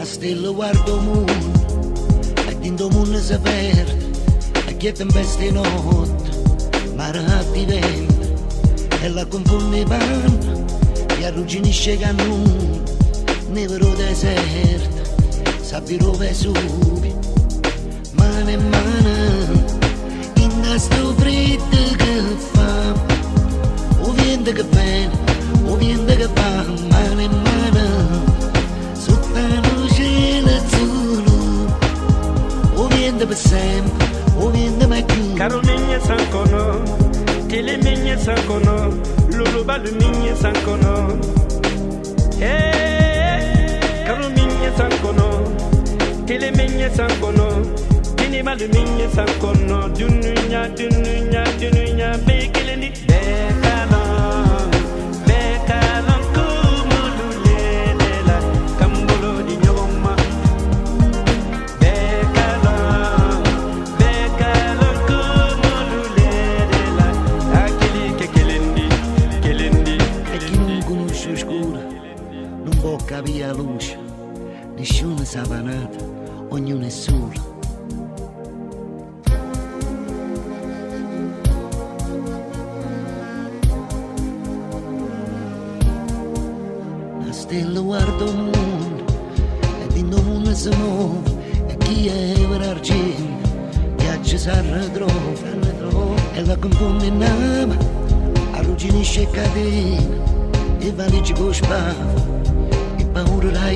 stella guarda il mondo, e dentro il mondo si perde, e che tempesta in notte, mare a diventa, e la confonde panna, e arrugginisce cannone, nevero deserto, sabbia Vesuvi, mano in mano, in sto freddo che fa, o vento che viene, o vento che va, mano in mano, sotto il cielo azzurro, o vento per sempre, o vento mai più. Caro migne sankono, tele migne sankono, lulu balu migne sankono. Caro migne sankono, tele migne sankono, tini balu migne sankono, dununya, dununya, dununya, bekelendi, bekalon, bekalon kumulu lelela, kambulo di nyoma. Bekalon, bekalon kumulu lelela, akili ke kelendi, kelendi, E chi non conosce oscura non può capire la luce, nessuno sa nata, ognuno è solo. La stella guarda il mondo, e dentro il mondo si muove, e chi è per argento, viaggia si ritrova, e la confonde in ama, arrugginisce catena, e valigia con spava, e paura la